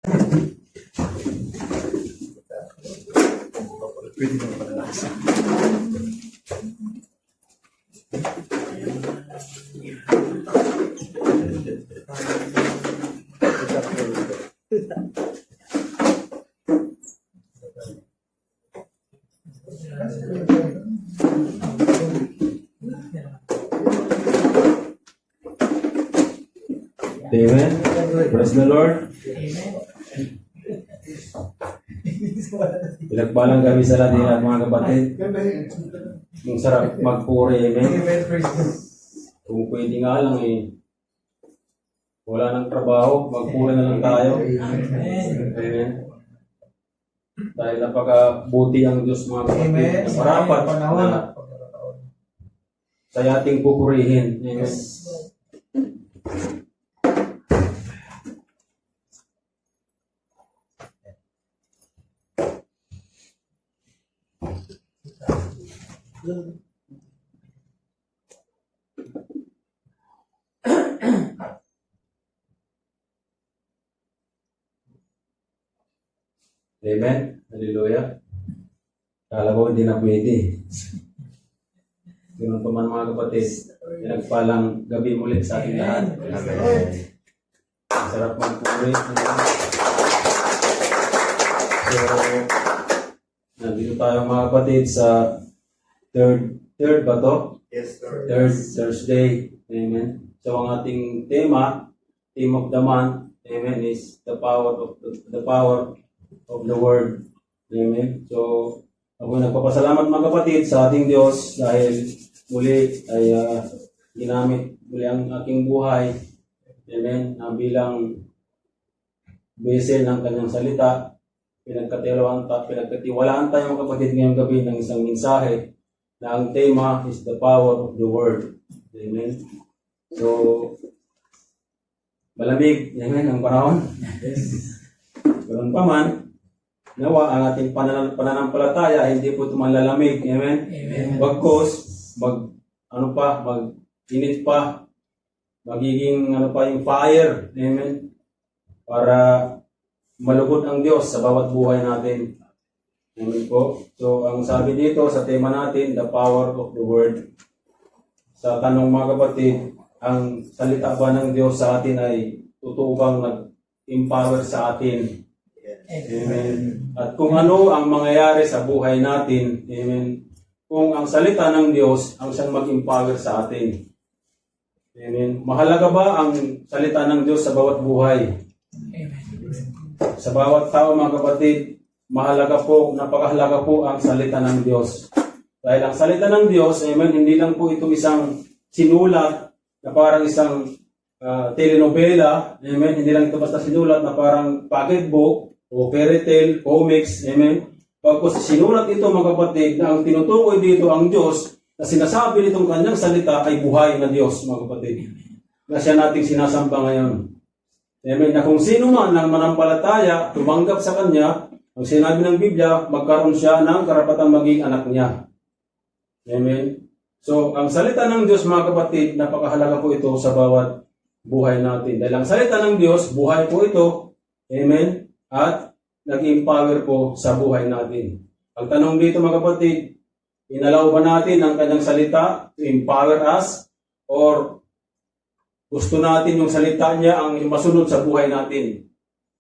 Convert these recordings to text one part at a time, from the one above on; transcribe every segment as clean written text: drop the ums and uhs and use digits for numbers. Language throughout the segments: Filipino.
Pwede naman pala nasa. Amen. Praise the Lord. Pinagpalang kami sa lahat ng mga kapatid. Ang sarap magpuri. Amen. Kung pwede nga lang wala nang trabaho, magpuri na lang tayo. Amen. Dahil napakabuti ang Diyos mga kapatid. Marapat na sa ating pupurihin. Amen. Amen. Hallelujah. Kala ko hindi na pwede. Ganun pa man mga kapatid. Pinagpalang gabi muli sa ating lahat. Amen. Sarap magpuri. So, nandito tayo mga kapatid sa third ba to? Yes, sir. Third Thursday. Amen. So, ang ating theme of the month, amen, is the power of the word. Amen. So, ako nagpapasalamat mga kapatid sa ating Diyos dahil muli ay ginamit muli ang aking buhay. Amen. Bilang vessel ng kanyang salita. Pinagkatiwalaan tayo mga kapatid ngayong gabi ng isang mensahe na ang tema is the power of the word. Amen. So, malamig. Amen. Ang panahon. Ganun pa man, nawa ang ating pananampalataya hindi po ito manlalamig. Amen. Amen. Bagkos mag-init pa, magiging yung fire. Amen. Para malugod ang Diyos sa bawat buhay natin. Amen po. So, ang sabi dito sa tema natin, the power of the word. Sa tanong mga kapatid, ang salita ba ng Diyos sa atin ay totoo bang nag-empower sa atin? Amen. At kung ano ang mangyayari sa buhay natin, amen, kung ang salita ng Diyos ang siyang mag-empower sa atin. Amen. Mahalaga ba ang salita ng Diyos sa bawat buhay? Sa bawat tao mga kapatid, napakahalaga po ang salita ng Diyos. Dahil ang salita ng Diyos, amen, hindi lang po ito isang sinulat na parang isang telenovela, amen, hindi lang ito basta sinulat na parang pocketbook o fairy tale, comics, amen. Pagkos sinulat ito mga kapatid na ang tinutukoy dito ang Diyos na sinasabi nitong kanyang salita ay buhay na Diyos mga kapatid. Na siya nating sinasamba ngayon. Amen. Na kung sino man ang manampalataya, tumanggap sa Kanya, ang sinabi ng Biblia, magkaroon siya ng karapatang maging anak niya. Amen. So, ang salita ng Diyos, mga kapatid, napakahalaga po ito sa bawat buhay natin. Dahil ang salita ng Diyos, buhay po ito. Amen. At nag-empower po sa buhay natin. Ang tanong dito, mga kapatid, inalaw ba natin ang kanyang salita to empower us? Or gusto natin yung salita niya ang masunod sa buhay natin?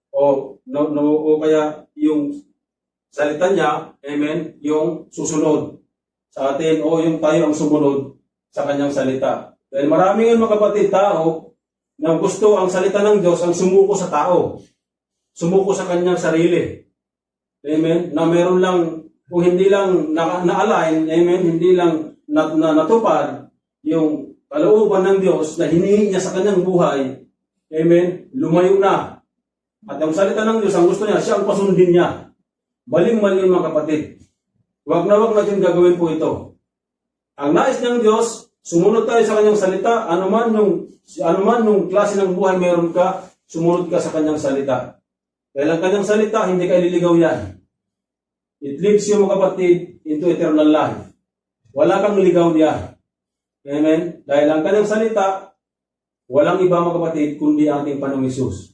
O kaya yung salita niya, amen, yung susunod sa atin o yung tayo ang sumunod sa kanyang salita. Dahil maraming mga kapatid tao na gusto ang salita ng Diyos ang sumuko sa tao. Sumuko sa kanyang sarili. Amen. Na meron lang, kung hindi lang na-align, amen, hindi lang natupad yung kalooban ng Diyos na hinihingi niya sa kanyang buhay, amen, lumayo na. At ang salita ng Diyos, ang gusto niya, siya ang pasundin niya. Maling-mali mga kapatid. Huwag natin gagawin po ito. Ang nais ng Diyos, sumunod tayo sa kanyang salita, anuman yung klase ng buhay meron ka, sumunod ka sa kanyang salita. Dahil ang kanyang salita, hindi ka ililigaw yan. It leads you mga kapatid into eternal life. Wala kang ligaw niya. Amen? Dahil ang kanyang salita, walang iba mga kapatid, kundi ang ating Panginoong Hesus.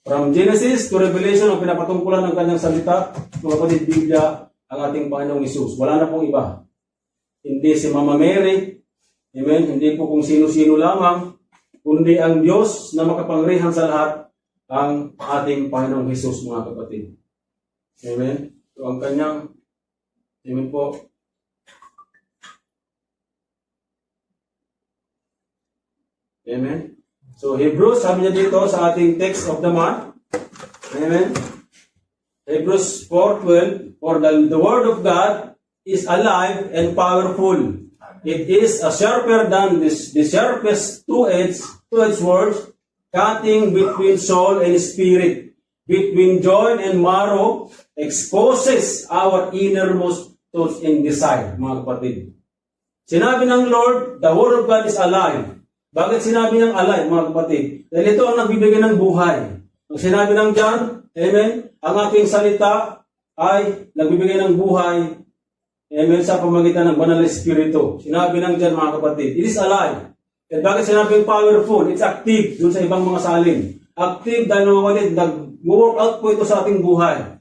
From Genesis to Revelation, ang pinapatungkulan ng kanyang salita, mga kapatid, Biblia, ang ating Panginoong Hesus. Wala na pong iba. Hindi si Mama Mary, amen, hindi po kung sino-sino lamang, kundi ang Diyos na makapangyarihan sa lahat, ang ating Panginoong Hesus, mga kapatid. Amen. So, ang kanyang, amen po, amen. So, Hebrews, sabi niya dito sa ating text of the month. Amen. Hebrews 4:12, for the word of God is alive and powerful. It is a sharper than the sharpest two-edged sword, cutting between soul and spirit, between joint and marrow, exposes our innermost thoughts and desire, mga kapatid. Sinabi ng Lord, the word of God is alive. Bakit sinabi niyang alive, mga kapatid? Dahil ito ang nagbibigay ng buhay. Ang sinabi ng John, amen, ang aking salita ay nagbibigay ng buhay, amen, sa pamagitan ng banal na espiritu. Sinabi ng John, mga kapatid, it is alive. At bakit sinabing powerful? It's active dun sa ibang mga salin. Active dahil, mga kapatid, nag-work out po ito sa ating buhay.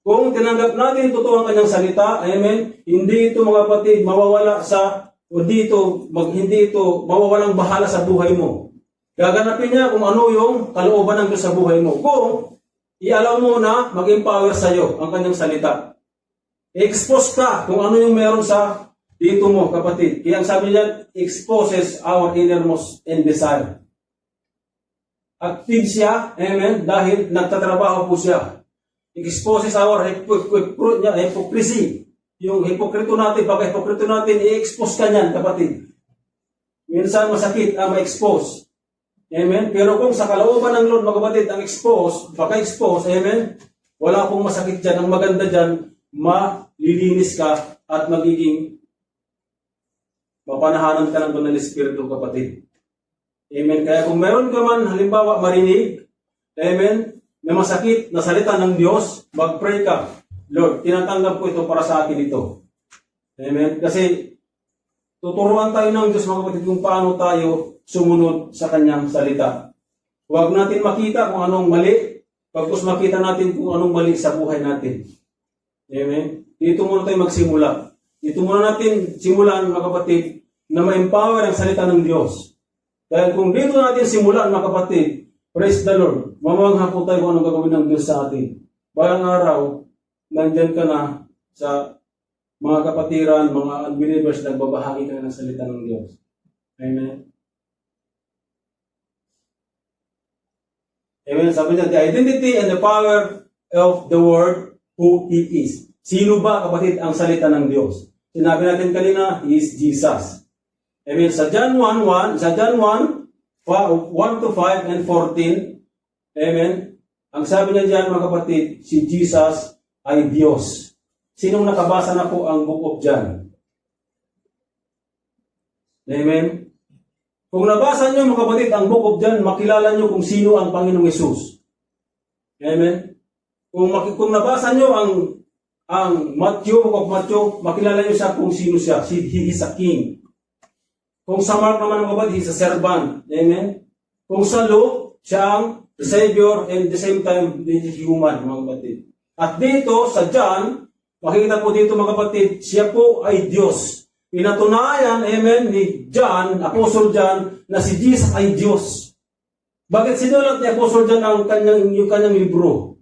Kung tinanggap natin totoo ang kanyang salita, amen, hindi ito, mga kapatid, mawawala sa hindi ito mawawalang bahala sa buhay mo. Gaganapin niya kung ano yung kalooban ng Diyos sa buhay mo. Kung i-allow mo na mag-empower sa iyo ang kanyang salita. I-expose ka kung ano yung meron sa dito mo, kapatid. Kaya ang sabi niya, exposes our innermost and desire. Active siya, amen, dahil nagtatrabaho po siya. Exposes our hypocrisy. Yung hipokrito natin, baka hipokrito natin, i-expose ka niyan, kapatid. Minsan masakit ang ma-expose. Amen? Pero kung sa kalooban ng Lord, mga kapatid, ang expose, baka expose, amen? Wala pong masakit dyan. Ang maganda dyan, malilinis ka at magiging mapanahanan ka ng banal na espiritu, kapatid. Amen? Kaya kung meron ka man, halimbawa, marinig, amen, may masakit na salita ng Diyos, mag-pray ka. Lord, tinatanggap ko ito para sa akin ito. Amen? Kasi tuturuan tayo ng Diyos, mga kapatid, kung paano tayo sumunod sa kanyang salita. Huwag natin makita kung anong mali, pagkos makita natin kung anong mali sa buhay natin. Amen? Dito muna tayo magsimula. Dito muna natin simulan, mga kapatid, na ma-empower ang salita ng Diyos. Dahil kung dito natin simulan, mga kapatid, praise the Lord, mamangha po tayo kung anong gagawin ng Diyos sa atin. Balang araw, nandyan ka na sa mga kapatiran, mga unbelievers, nagbabahagi ka ng salita ng Diyos. Amen? Amen? Sabi niya, the identity and the power of the Word, who He is. Sino ba, kapatid, ang salita ng Diyos? Sinabi natin kanina, He is Jesus. Amen? Sa John 1:1, sa John 1, 1-5 and 14, amen? Ang sabi niya dyan, mga kapatid, si Jesus ay Diyos. Sinong nakabasa na po ang Book of John? Amen? Kung nabasa nyo, mga kapatid, ang Book of John, makilala nyo kung sino ang Panginoong Hesus. Amen? Kung nabasa nyo ang Matthew, Book of Matthew, makilala nyo siya kung sino siya. He is a king. Kung sa Mark naman, mga kapatid, he is a servant. Amen? Kung sa Luke, siya ang Savior and at the same time, he is human, mga kapatid. At dito, sa John, makikita po dito, mga kapatid, siya po ay Diyos. Pinatunayan, amen, ni John, Apostle John, na si Jesus ay Diyos. Bakit sinulat ni Apostle John yung kanyang libro?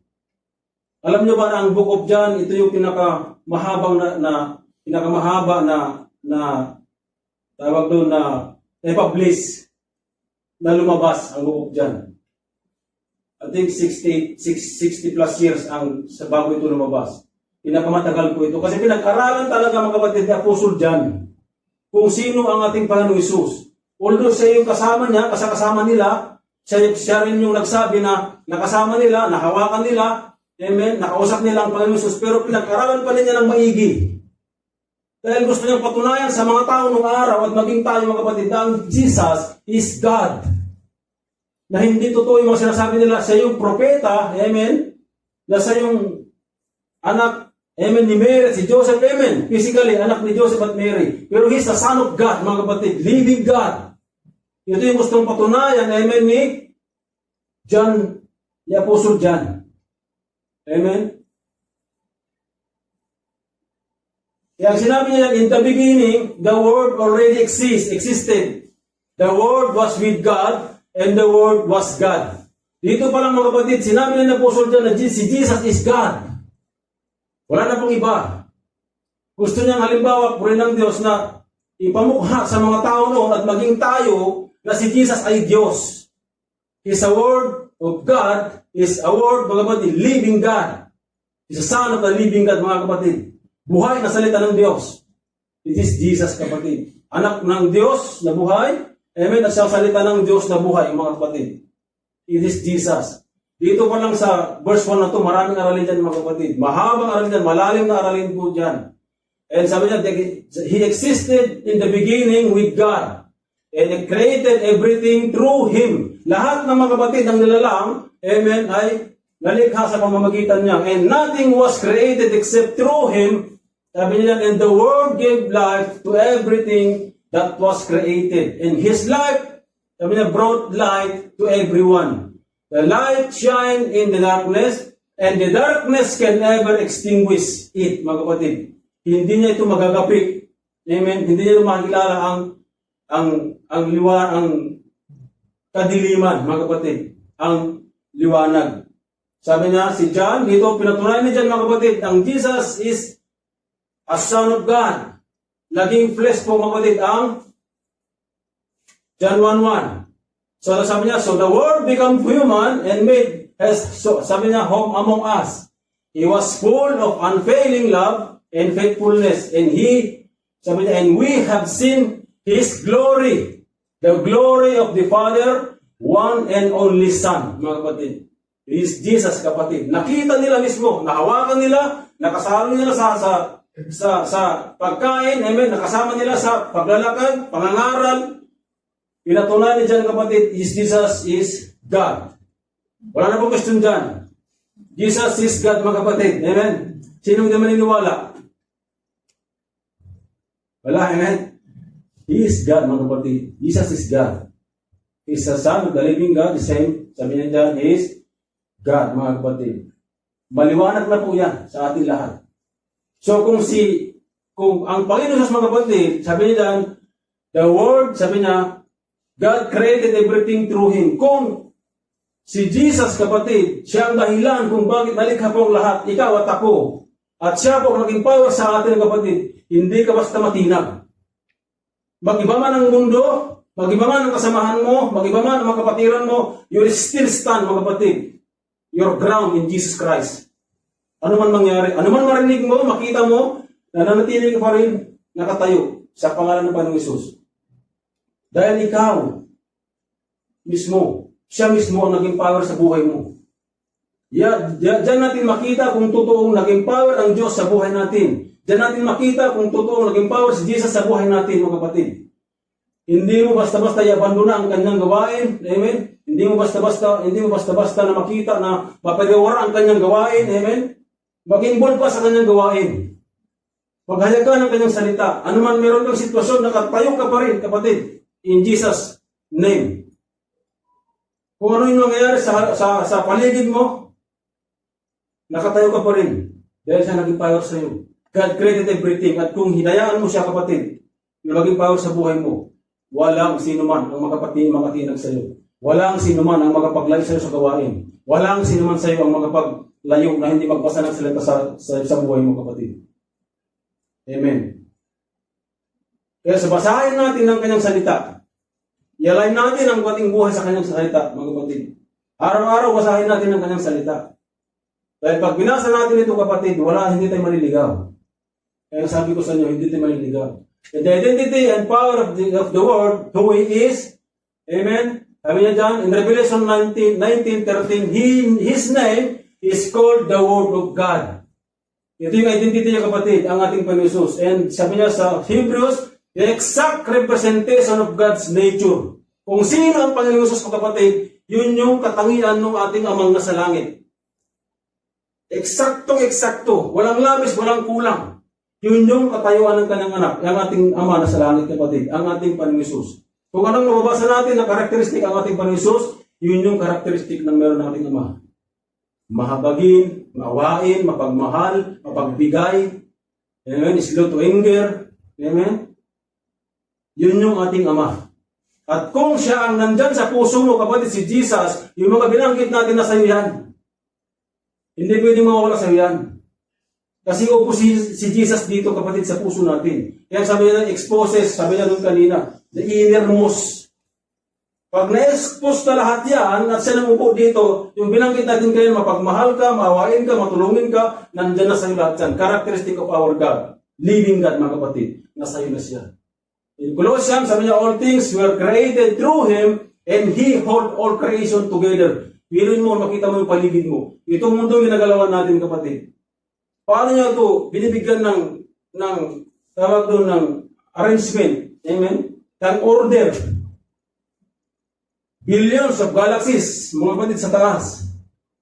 Alam niyo ba na ang Book of John, ito yung pinakamahaba na tawag doon na publish na lumabas ang Book of John. I think 60 plus years ang sa bago ito lumabas. Pinakamatagal po ito. Kasi pinag-aralan talaga, mga kapatid, ni Apostle John kung sino ang ating Panginoong Hesus. Although siya yung kasama niya, kasama nila, siya rin yung nagsabi na nakasama nila, nakawakan nila, amen, nakausap nila ang Panginoong Hesus, pero pinag-aralan pa rin niya ng maigi. Dahil gusto niyang patunayan sa mga tao nung araw at maging tayo, mga kapatid, na ang Jesus is God. Na hindi totoo yung mga sinasabi nila, siya yung propeta, amen, na siya yung anak, amen, ni Mary, si Joseph, amen, physically, anak ni Joseph at Mary. Pero he's the Son of God, mga kapatid, living God. Ito yung gustong patunayan, amen, ni John ni Apostle John. Amen? Kaya sinabi niya, in the beginning, the Word already existed. The Word was with God, and the Word was God. Dito pa lang mga kapatid, sinabi ni Apostle John na si Jesus is God. Wala na pong iba. Gusto niyang halimbawa, puri ng Diyos na ipamukha sa mga tao noon at maging tayo na si Jesus ay Diyos. Is a Word of God, is a Word, mga kapatid, living God. Is a Son of the living God, mga kapatid. Buhay na salita ng Diyos. It is Jesus, kapatid. Anak ng Diyos na buhay. Amen. At siya salita ng Diyos na buhay, mga kapatid. It is Jesus. Dito pa lang sa verse 1 na to, maraming aralin dyan, mga kapatid. Mahabang aralin dyan, malalim na aralin po dyan. And sabi niya, He existed in the beginning with God. And He created everything through Him. Lahat ng mga kapatid ang nilalang, amen, ay nalikha sa pamamagitan niya. And nothing was created except through Him. Sabi niya, and the Word gave life to everything that was created. And His life, sabi niya, brought light to everyone. The light shine in the darkness, and the darkness can never extinguish it, mga kapatid. Hindi niya ito magagapit. Amen? Hindi niya ito makikilala ang kadiliman, mga kapatid. Ang liwanag. Sabi niya, si John, dito pinatunayan ni John, mga kapatid, ang Jesus is a Son of God. Naging flesh po, mga kapatid, ang John 1:1. So sabi niya, so the Word became human and made, sabi niya, home among us. He was full of unfailing love and faithfulness. And sabi niya, and we have seen His glory. The glory of the Father, one and only Son, mga kapatid. He is Jesus, kapatid. Nakita nila mismo, nahawakan nila, nakasama nila sa pagkain, amen, nakasama nila sa paglalakad, pangangaral. Pinatunayan ni John, kapatid, Jesus is God. Wala na pong question dyan. Jesus is God, mga kapatid. Amen. Sino hindi maniniwala? Wala, amen. He is God, mga kapatid. Jesus is God. He is the Son of the living God. The same, sabi niya dyan, He is God, mga kapatid. Maliwanag na po yan sa ating lahat. So kung ang Panginoon Diyos, mga kapatid, sabi niya dyan, the Word, sabi niya, God created everything through Him. Kung si Jesus, kapatid, siya ang dahilan kung bakit nalikha po ang lahat, ikaw at ako, at siya po naging power sa atin, kapatid, hindi ka basta matinag. Mag-iba man ang mundo, mag-iba man ang kasamahan mo, mag-iba man ang mga kapatiran mo, you still stand, mga kapatid, your ground in Jesus Christ. Ano man mangyari, ano man marinig mo, makita mo, nananatili ka pa rin, nakatayo sa pangalan ng Panginoong Hesus. Dahil ikaw mismo, siya mismo ang naging power sa buhay mo. Diyan natin makita kung totoong naging power ang Diyos sa buhay natin. Diyan natin makita kung totoong naging power si Jesus sa buhay natin, mga kapatid. Hindi mo basta-basta i-abandona ang kanyang gawain. Amen? Hindi mo basta-basta na makita na mapagawara ang kanyang gawain. Amen? Mag-involve pa sa kanyang gawain. Paghayag ka ng kanyang salita. Ano man meron kang sitwasyon, nakatayo ka pa rin, kapatid. In Jesus' name. Kung ano yung nangyayari sa paligid mo, nakatayo ka pa rin. Dahil siya naging power sa iyo. God created everything. At kung hinayaan mo siya, kapatid, yung maging power sa buhay mo, walang sino man ang makatinag sa iyo. Walang sino man ang makapaglayo sa iyo sa gawain. Walang sino man sa iyo ang makapaglayo na hindi magbasa ng salita sa buhay mo, kapatid. Amen. Kaya basahin natin ang kanyang salita. I-align natin ang ating buhay sa kanyang salita, mga kapatid. Araw-araw basahin natin ang kanyang salita. Dahil pag binasa natin ito, kapatid, hindi tayo maliligaw. Kaya sabi ko sa inyo, hindi tayo maliligaw. And the identity and power of the Word, who He is, amen. Sabi niya dyan, in Revelation 19:13, His name is called the Word of God. Ito yung identity niya, kapatid, ang ating Panginoon Hesus. And sabi niya sa Hebrews, the exact representation of God's nature. Kung sino ang Panginoon Hesus, kapatid, yun yung katangian ng ating Amang nasa langit. Eksaktong-eksakto. Walang labis, walang kulang. Yun yung katayuan ng kanyang anak, ang ating Ama nasa langit, kapatid, ang ating Panginoon Hesus. Kung anong mababasa natin na karakteristik ang ating Panginoon Hesus, yun yung karakteristik ng meron ng ating Ama. mahabagin, maawain, mapagmahal, mapagbigay. Amen. Slow to anger. Amen. Yun yung ating Ama. At kung siya ang nandyan sa puso mo, kapatid, si Jesus, yung mga binanggit natin na sa'yo yan. Hindi pwedeng mawawala sa'yo yan. Kasi upo si Jesus dito, kapatid, sa puso natin. Kaya sabi niya, exposes, sabi niya doon kanina, the innermost. Pag na-expose na lahat yan, at siya namupo dito, yung binanggit natin kayo, mapagmahal ka, maawain ka, matulungin ka, nandyan na sa'yo lahat yan. Characteristic of our God. Living God, mga kapatid. Nasa'yo na siya. In Colossians, sabi niya, all things were created through Him, and He hold all creation together. Piluin mo, makita mo yung paligid mo. Itong mundo ginagalawan natin, kapatid. Paano niya ito binibigyan ng tawag doon ng arrangement? Amen? Ng order. Billions of galaxies, mga kapatid, sa taas.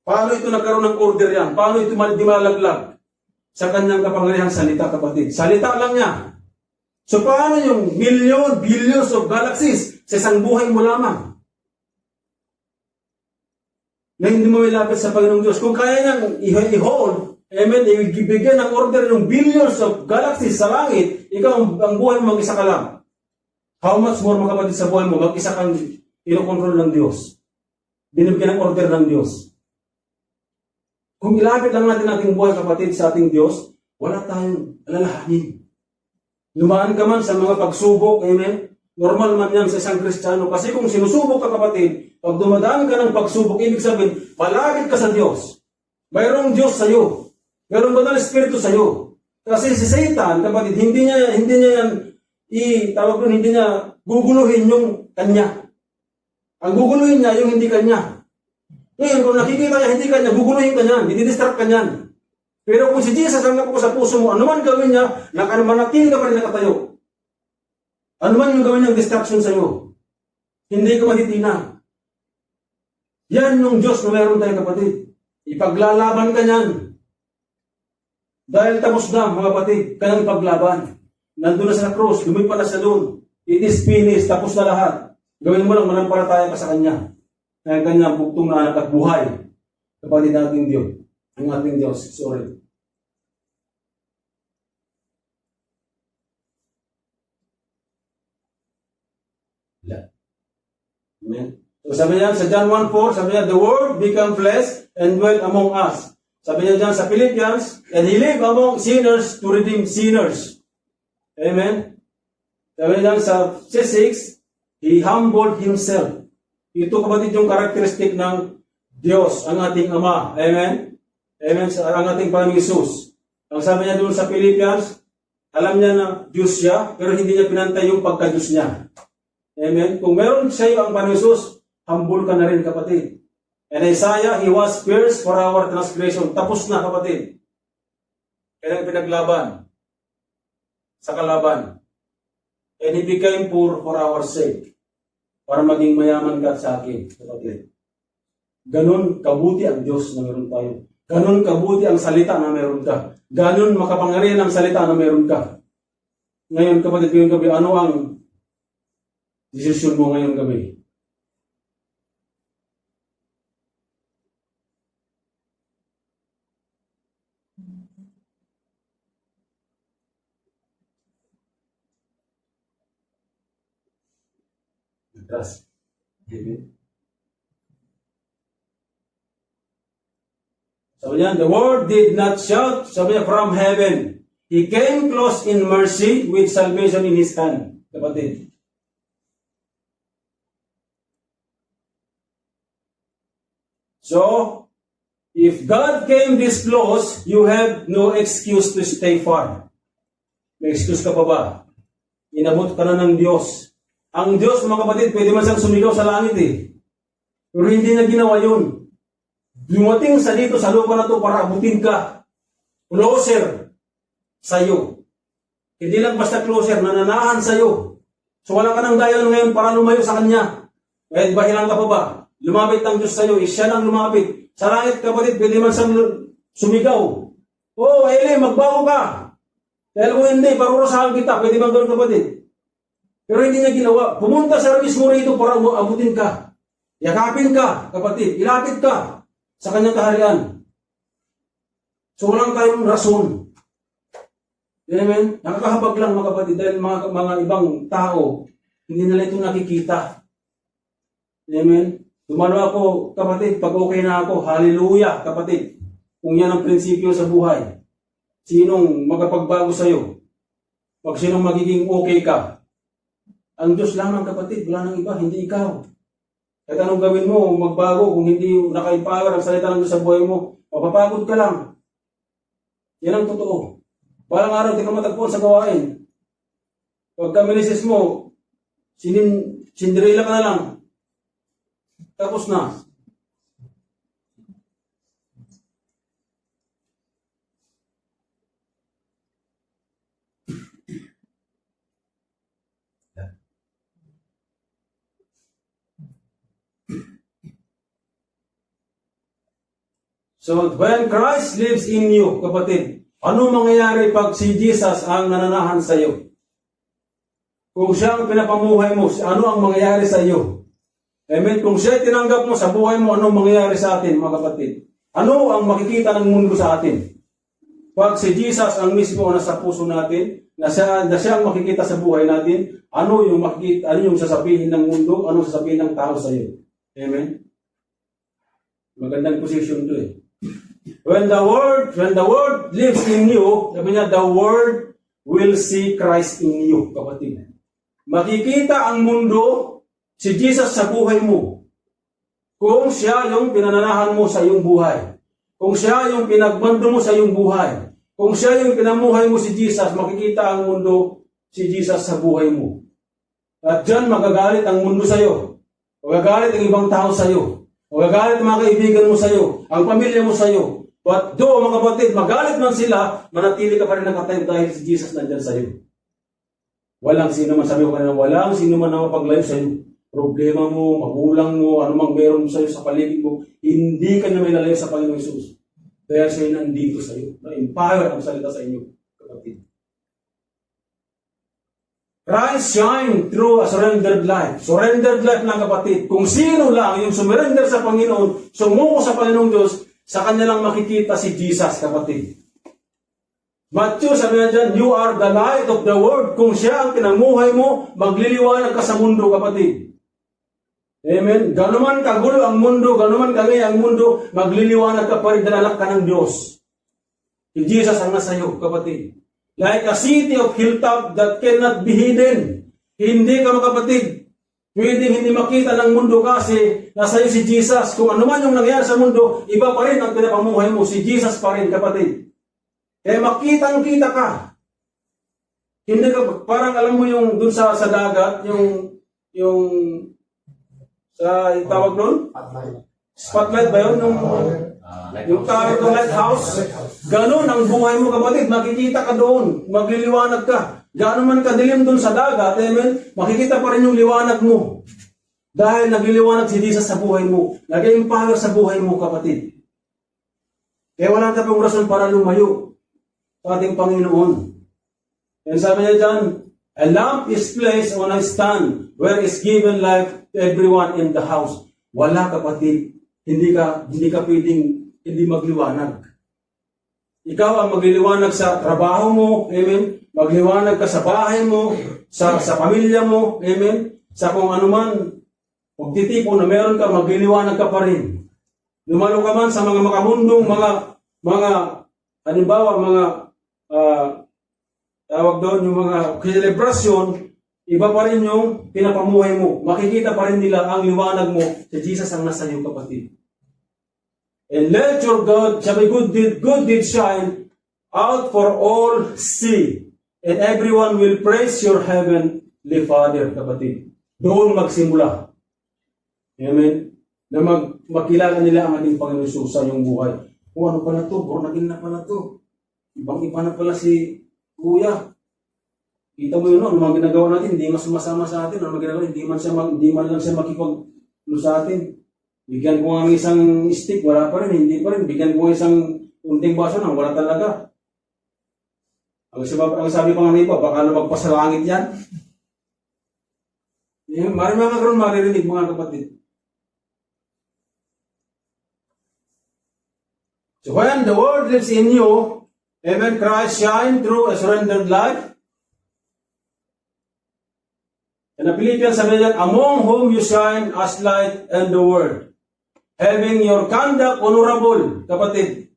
Paano ito nagkaroon ng order yan? Paano ito di malaglag? Sa kanyang kapangyarihang salita, kapatid. Salita lang niya. So paano yung billions of galaxies sa isang buhay mo lamang? Na hindi mo ilapit sa Panginoong Diyos. Kung kaya niyang i-hold, amen, ibigyan ng order ng billions of galaxies sa langit, ikaw ang buhay mo mag-isa ka lang. How much more, mga kapatid, sa buhay mo, mag-isa kang inokontrol ng Diyos. Binibigyan ng order ng Diyos. Kung ilapit lang natin ating buhay, kapatid, sa ating Diyos, wala tayong alalahanin. Lumaan ka man sa mga pagsubok, amen? Normal man yan sa isang Kristiyano. Kasi kung sinusubok ka, kapatid, pag dumadaan ka ng pagsubok, ibig sabihin, malapit ka sa Diyos. Mayroong Diyos sa iyo. Mayroong banal Espiritu sa iyo. Kasi si Satan, kapatid, hindi niya yan hindi niya guguluhin yung kanya. Ang guguluhin niya, yung hindi kanya. Ngayon, kung nakikita niya, hindi kanya, guguluhin ka niyan, didistract ka niyan. Pero kung si Jesus ang nakupo sa puso mo, ano man gawin niya, manatili ka pa rin nakatayo. Ano man yung gawin niyang distraction sa iyo, hindi ka matitina. Yan yung Diyos na meron tayo, kapatid. Ipaglalaban ka niyan. Dahil tapos na, mga kapatid, kanyang ipaglaban. Nandun na sa krus, lumipad na siya doon. It is finished, tapos na lahat. Gawin mo lang, manampalataya ka sa Kanya. Kaya Kanya bugtong na anak at buhay. Kapatid nating Diyos. Ang ating Diyos, sorry. Amen. So sabi niya sa John 1:4, sabi niya, the Word became flesh and dwelt among us. Sabi niya dyan sa Philippians, and He lived among sinners to redeem sinners. Amen. Sabi niya dyan sa C6, He humbled Himself. Ito, kapatid, yung karakteristik ng Diyos, ang ating Ama. Amen. Amen. Ang ating Panginoong Hesus. Ang sabi niya doon sa Philippians, alam niya na Diyos siya, pero hindi niya pinantay yung pagka-Diyos niya. Amen. Kung meron sa iyo ang Panginoong Hesus, humble ka na rin, kapatid. And Isaiah, He was pierced for our transgression. Tapos na, kapatid. Kaya pinaglaban sa kalaban. And He became poor for our sake. Para maging mayaman ka sa akin, kapatid. Ganon kabuti ang Diyos na meron tayo. Ganon kabuti ang salita na meron ka. Ganon makapangyarihan ang salita na meron ka. Ngayon, kapatid, ngayong gabi, ano ang desisyon mo ngayong gabi? Trust. Amen. Sabi niya, the Word did not shout, sabi niya, from heaven. He came close in mercy with salvation in His hand. Kapatid. So, if God came this close, you have no excuse to stay far. May excuse ka pa ba? Inabot ka na ng Diyos. Ang Diyos, mga kapatid, pwede man siyang sumigaw sa langit eh. Pero hindi na ginawa yun. Dumating sa dito, sa lupa na to para abutin ka. Closer sa'yo. Hindi lang basta closer, nananahan sa'yo. So wala ka ng dahilan ngayon para lumayo sa Kanya. Kahit bahilan ka pa ba? Lumapit ang Diyos sa'yo, siya lang lumapit. Sa langit, kapatid, pwede man siyang sumigaw. Oh, Eli, magbago ka. Dahil kung hindi, parurusahan kita. Pwede bang gano'n, kapatid? Pero hindi niya ginawa. Pumunta sa mismo rito para abutin ka. Yakapin ka, kapatid. Ilapit ka sa Kanyang kaharian. So walang tayong rason. Amen? Nakakahabag lang mga kapatid dahil mga ibang tao, hindi nila ito nakikita. Amen? Tumalo ako, kapatid, pag okay na ako, hallelujah, kapatid. Kung yan ang prinsipyo sa buhay, sinong magpapagbago sa'yo? Pag sinong magiging okay ka? Ang Diyos lamang, kapatid, wala nang iba, hindi ikaw. Kahit anong gawin mo, magbago, kung hindi naka-empower ang salita ng Diyos sa buhay mo, mapapagod ka lang. Yan ang totoo. Parang araw, di ka matagpuan sa gawain. Pagka minisis mo, Cinderella ka na lang. Tapos na. So, when Christ lives in you, kapatid, ano mangyayari pag si Jesus ang nananahan sa iyo? Kung siya ang pinapamuhay mo, ano ang mangyayari sa iyo? Amen. Kung siya tinanggap mo sa buhay mo, ano mangyayari sa atin, mga kapatid? Ano ang makikita ng mundo sa atin? Pag si Jesus ang mismo nasa puso natin, na siya ang makikita sa buhay natin, ano yung makikita, ano yung sasabihin ng mundo, ano sasabihin ng tao sa iyo? Amen. Magandang position 'to eh. When the word lives in you, sabi niya, the word will see Christ in you, kapatid. Makikita ang mundo si Jesus sa buhay mo. Kung siya yung pinananahan mo sa iyong buhay. Kung siya yung pinagbando mo sa iyong buhay. Kung siya yung pinamuhay mo si Jesus, makikita ang mundo si Jesus sa buhay mo. At dyan magagalit ang mundo sa iyo. Magagalit ang ibang tao sa iyo. Magagalit ang mga kaibigan mo sa iyo. Ang pamilya mo sa iyo. But do, mga kapatid, magalit man sila, manatili ka pa rin nakatayo dahil si Jesus nandyan sa iyo. Walang sino man, sabi ko kanina, walang sino man na mapaglayo sa iyo. Problema mo, magulang mo, anumang meron mo sa iyo sa paligid mo, hindi ka na may lalayo sa Panginoong Hesus. Dahil siya nandito sa iyo. Na-empower ang salita sa inyo, kapatid. Christ shine through a surrendered life. Surrendered life lang, kapatid. Kung sino lang yung sumurrender sa Panginoon, sumuko sa Panginoong Diyos, sa kanya lang makikita si Jesus, kapatid. Matthew, sabi na dyan, you are the light of the world. Kung siya ang pinamuhay mo, magliliwanag ka sa mundo, kapatid. Amen. Ganuman kagulo ang mundo, ganuman kagay ang mundo, magliliwanag ka pa rin, dalanak ka ng Diyos. Si Jesus ang nasa iyo, kapatid. Like a city of hilltop that cannot be hidden. Hindi ka, kapatid, pwedeng hindi makita ng mundo kasi nasa iyo si Jesus. Kung ano man yung nangyayari sa mundo, iba pa rin ang pinapamuhay mo. Si Jesus pa rin, kapatid. Kaya makitang-kita ka. Hindi ka, parang alam mo yung dun sa dagat, yung sa tawag nun? Spotlight ba yun? Yung tawag ng lighthouse. Ganon ang buhay mo, kapatid. Makikita ka doon. Magliliwanag ka. Gaano man kadilim doon sa dagat, amen, makikita pa rin yung liwanag mo. Dahil nagliliwanag si Jesus sa buhay mo. Nag-empower sa buhay mo, kapatid. Kaya wala ka pong rason para lumayo sa ating Panginoon. And sabi niya dyan, a lamp is placed on a stand where is given life to everyone in the house. Wala, kapatid. Hindi ka pwedeng hindi magliwanag. Ikaw ang magliliwanag sa trabaho mo, amen. Magliwanag ka sa bahay mo, sa pamilya mo, amen. Sa kung ano man, pagtitipo na meron ka, magliliwanag ka pa rin. Lumalo ka man sa mga makamundong, mga halimbawa, mga tawag doon, yung mga celebration, iba pa rin yung pinapamuhay mo. Makikita pa rin nila ang liwanag mo sa Jesus ang nasa iyo, kapatid. And let your God, sabi, good deed shine out for all see. And everyone will praise your heavenly Father, kapatid. Doon magsimula. Amen? Na makilala nila ang ating Panginoon Jesus sa iyong buhay. O ano pala to? Born again na pala to. Ibang-iba na pala si Kuya. Kita mo yun, ano mga ginagawa natin, hindi mas sumasama sa atin. Ano mga ginagawa, hindi man lang siya makipag sa atin. Bigyan ko nga ng isang stick, wala pa rin, hindi pa rin. Bigyan ko isang unting baso nang wala talaga. Ang sabi pa nga ng iba, baka lumagpas sa langit yan. Maraming mga karoon maririnig, mga kapatid. So when the Word lives in you, amen, Christ shine through a surrendered life. And the Philippians sabi niyan, among whom you shine as light and the Word. Having your conduct honorable, kapatid.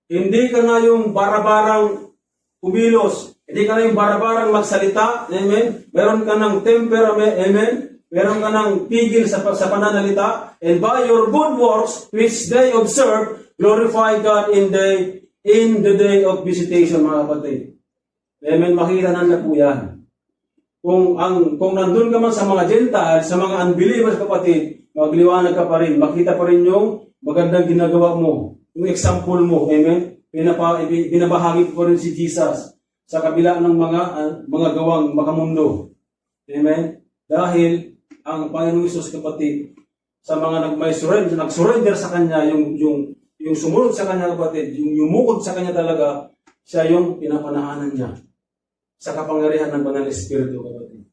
Hindi ka na yung barabarang kumilos. Hindi ka na yung barabarang magsalita. Amen. Meron ka ng temperament. Amen. Meron ka ng pigil sa pananalita. And by your good works, which they observe, glorify God in the day of visitation, mga kapatid. Amen. Makikita na po yan. Kung nandun ka man sa mga Gentiles, sa mga unbelievers, kapatid, magliwanag ka pa rin. Makita pa rin yung magandang ginagawa mo. Yung example mo. Amen. Binabahagi ko rin si Jesus sa kabila ng mga gawang makamundo. Amen. Dahil ang Panginoong Hesus, kapatid, sa mga nag-surrender sa Kanya, yung sumunod sa Kanya, kapatid, yung yumukod sa Kanya talaga, siya yung pinapanahanan niya sa kapangyarihan ng Banal Espiritu, kapatid.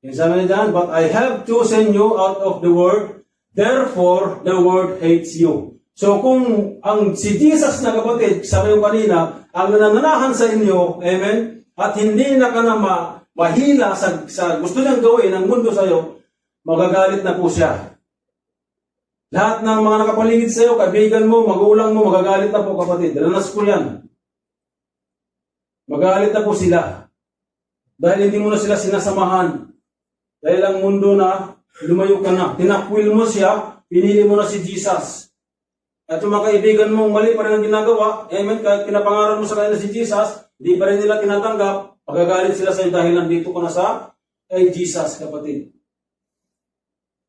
Yung sabi niya dyan, but I have chosen you out of the world, therefore the world hates you. So kung si Jesus na, kapatid, sabi yung kanina, ang nananahan sa inyo, amen, at hindi na ka na mahila sa gusto niyang gawin ng mundo sa iyo, magagalit na po siya. Lahat ng mga nakapaligid sa iyo, kaibigan mo, magulang mo, magagalit na po, kapatid. Dalanas ko yan. Magagalit na po sila. Dahil hindi mo na sila sinasamahan. Dahil ang mundo na, lumayo ka na. Tinakwil mo siya, pinili mo na si Jesus. At yung mga kaibigan mo, mali pa rin ang ginagawa. Amen. Kahit pinapangaral mo sa kanila si Jesus, hindi pa rin nila tinatanggap. Magagalit sila sa iyo dahil nandito ka na sa Jesus, kapatid.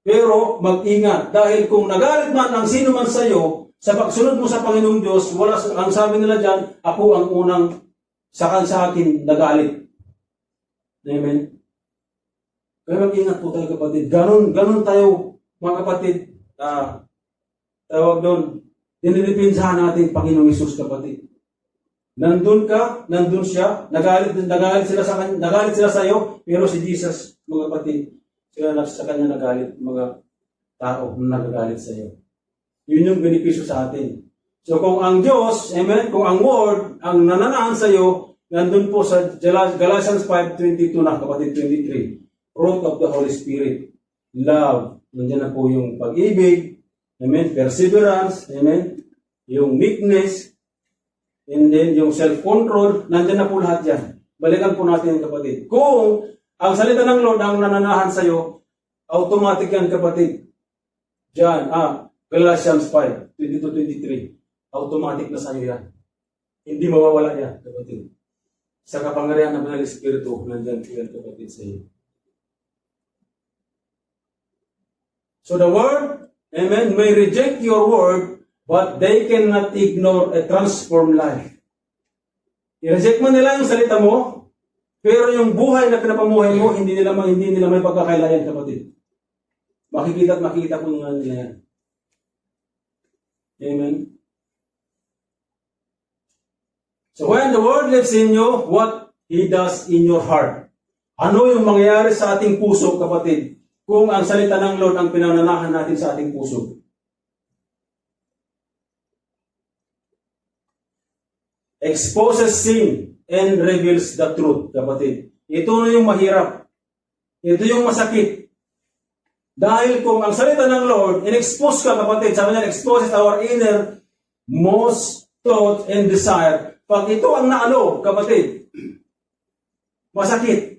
Pero mag-ingat. Dahil kung nagalit man ang sino man sa iyo, sa pagsunod mo sa Panginoong Diyos, ang sabi nila dyan, ako ang unang sa akin nagalit. Amen. Kaya mag-ingat po tayo, kapatid. Ganon tayo, mga kapatid, tawag doon, dinilipinsahan natin Panginoong Hesus, kapatid. Nandun ka, nandun siya, nagalit sila sa iyo, pero si Jesus, mga kapatid, sila sa kanya nagalit, mga tao na nagagalit sa iyo. Yun yung benepisyo sa atin. So kung ang Diyos, amen, kung ang Word, ang nananahan sa iyo, nandun po sa Galatians 5:22 na, kapatid, 23. Fruit of the Holy Spirit. Love. Nandiyan na po yung pag-ibig. Amen. Perseverance. Amen. Yung meekness. And then yung self-control. Nandiyan na po lahat yan. Balikan po natin, kapatid. Kung ang salita ng Lord ang nananahan sa iyo, automatic yan, kapatid. Diyan, Galatians 5:22-23. Automatic na sa iyo yan. Hindi mawawala yan, kapatid. Sa kapangyarihan ng Banal Espiritu, nandiyan po yan, kapatid, sa iyo. So the world, amen, may reject your word, but they cannot ignore a transformed life. I-reject man nila yung salita mo, pero yung buhay na pinapamuhay mo, hindi nila may pagkakailayan, kapatid. Makikita at makikita po nila yan. Amen. So when the word lives in you, what He does in your heart? Ano yung mangyayari sa ating puso, kapatid? Kung ang salita ng Lord ang pinananahan natin sa ating puso. Exposes sin and reveals the truth, kapatid. Ito na yung mahirap. Ito yung masakit. Dahil kung ang salita ng Lord, in-expose ka, kapatid, sabi niya, exposes our inner most thought and desire. Pag ito ang naalo, kapatid, masakit.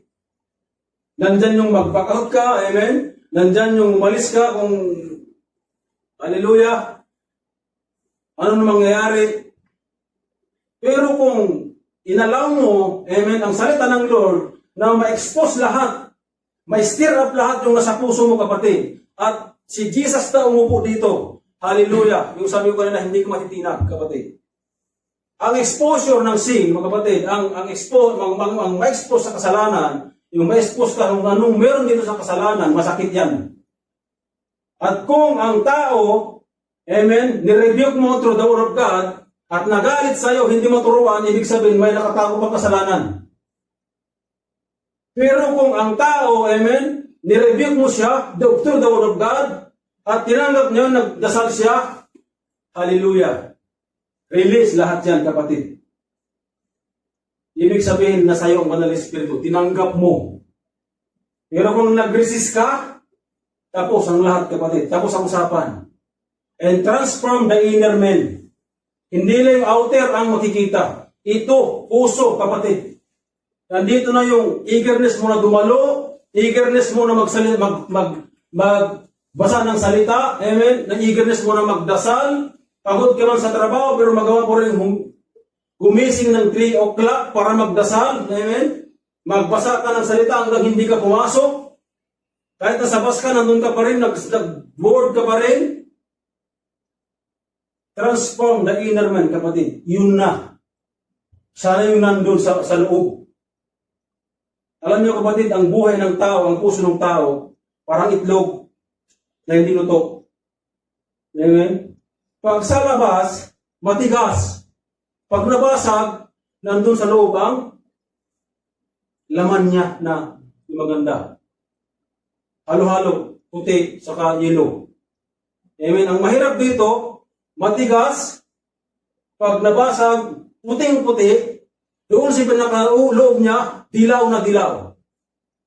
Nandyan yung mag-back out ka, amen? Nandyan yung umalis ka kung, hallelujah, ano na mangyayari. Pero kung inalaw mo, amen, ang salita ng Lord, na ma-expose lahat, ma-stir up lahat yung nasa puso mo, kapatid. At si Jesus na umupo dito, hallelujah, yung sabi ko na hindi ko matitinag, kapatid. Ang exposure ng sin, mga kapatid, ang ma-expose sa kasalanan, yung ma-expose ka kung anong meron dito sa kasalanan, masakit yan. At kung ang tao, amen, nirebuke mo through the word of God, at nagalit sa'yo, hindi mo turuan, ibig sabihin may nakatago pang kasalanan. Pero kung ang tao, amen, nirebuke mo siya, through the word of God, at tinanggap niya, nagdasal siya, hallelujah. Release lahat yan, kapatid. Ibig sabihin na sa'yo ang Banal na Espiritu, tinanggap mo. Pero kung nag-resist ka, tapos ang lahat, kapatid, tapos ang usapan. And transform the inner man. Hindi lang yung outer ang makikita. Ito, puso, kapatid. Nandito na yung eagerness mo na dumalo, eagerness mo na magbasa ng salita, amen, na eagerness mo na magdasal, pagod ka man sa trabaho, pero magawa po rin gumising ng 3 o'clock para magdasal, amen, magbasa ka ng salita hanggang hindi ka pumasok, kahit nasa bus ka, nandun ka pa rin, nag-board ka pa rin. Transform the inner man, kapatid. Yun na. Sana yung nandun sa loob. Alam niyo, kapatid, ang buhay ng tao, ang puso ng tao, parang itlog na hindi luto. Amen? Pag sa labas, matigas. Pag nabasag, nandun sa loob ang laman niya na maganda. Halo-halo, puti, saka yellow. Amen? Ang mahirap dito, matigas, pag nabasag, puting-puti, doon sa pinaka-loob niya, dilaw na dilaw.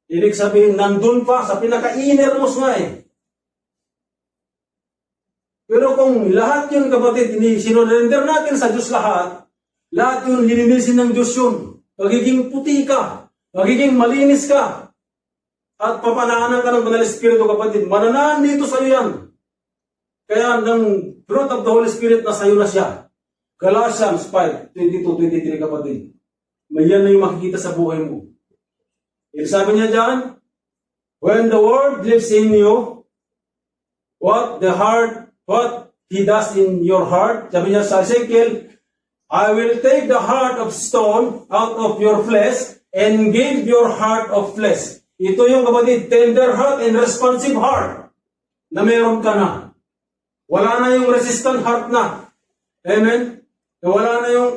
Ibig sabihin, nandun pa sa pinaka-innermost nga eh. Pero kung lahat yun, kapatid, sinurrender natin sa Diyos lahat yun, lininisin ng Diyos yun. Magiging puti ka, magiging malinis ka, at papanaanan ka ng Banal na Espiritu, kapatid. Mananahan dito sa iyo yan. Kaya ng fruit of the Holy Spirit na sa iyo na siya. Galatians 5:22-23, kapatid. May yan na yung makikita sa buhay mo. Sabi niya dyan, when the Word lives in you, what He does in your heart, sabi niya sa Ezekiel, I will take the heart of stone out of your flesh and give your heart of flesh. Ito yung, kapatid, tender heart and responsive heart na meron ka na. Wala na yung resistant heart na. Amen? Wala na yung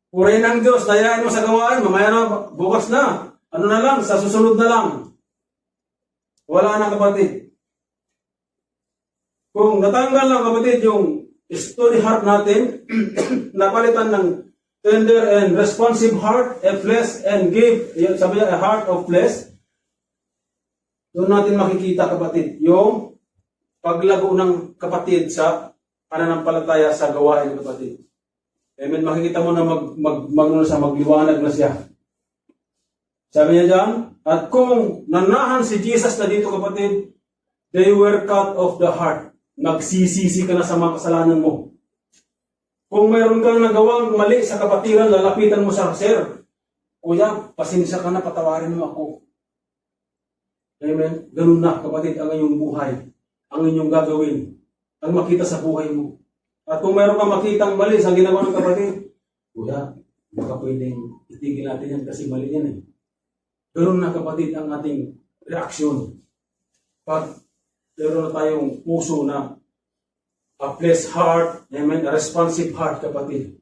purihin ng Diyos, dayaan mo sa gawain, mamaya na, bukas na. Ano na lang, sa susunod na lang. Wala na, kapatid. Kung natanggal lang, kapatid, yung stony heart natin, napalitan ng tender and responsive heart, a flesh, and give, sabi niya, a heart of flesh, doon natin makikita, kapatid, yung paglago ng kapatid sa pananampalataya sa gawain, kapatid. Amen. Makikita mo na magliwanag na siya. Sabi niya dyan, at kung nanahan si Jesus na dito, kapatid, they were cut off the heart. Nagsisisi ka na sa mga kasalanan mo. Kung mayroon kang nagawang mali sa kapatiran, lalapitan mo sa Sir, Kuya, pasensya ka na, patawarin mo ako. Amen. Ganun na, kapatid, ang inyong buhay, ang inyong gagawin, ang makita sa buhay mo. At kung mayroon kang makitang mali sa ginagawa ng kapatid, Kuya, baka pwedeng itigil natin yan kasi mali yan eh. Ganun na, kapatid, ang ating reaksyon. Pag meron na tayong puso na a blessed heart, amen, a responsive heart, kapatid.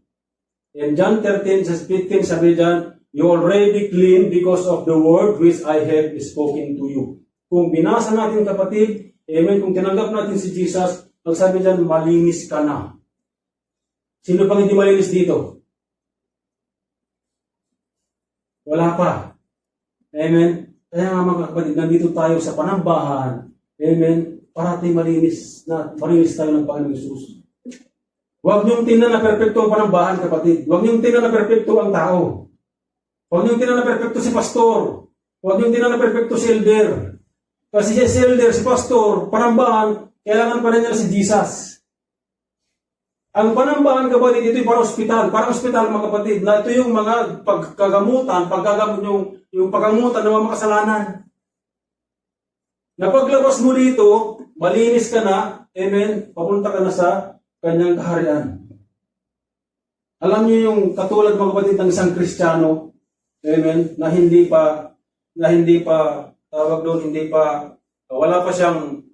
In John 13:15, sabi dyan, you already clean because of the word which I have spoken to you. Kung binasa natin, kapatid, amen, kung tinanggap natin si Jesus, ang sabi dyan, malinis ka na. Sino pang hindi malinis dito? Wala pa. Amen. Kaya nga, mga kapatid, nandito tayo sa panambahan. Amen. Parating malinis tayo ng Panginoong Hesus. Huwag niyong tingnan na perpekto ang panambahan, kapatid. Huwag niyong tingnan na perpekto ang tao. Huwag niyong tingnan na perpekto si pastor. Huwag niyong tingnan na perpekto si elder. Kasi si elder, si pastor, panambahan, kailangan pa rin niya si Jesus. Ang panambahan, kapatid, ito yung para ospital. Para ospital, mga kapatid, na ito yung mga pagkagamutan, yung paggamutan ng mga makasalanan. Napaglabas mo dito, malinis ka na, amen, papunta ka na sa kanyang kaharian. Alam niyo yung katulad, mga kapatid, ng isang Kristiyano, amen, na hindi pa, wala pa siyang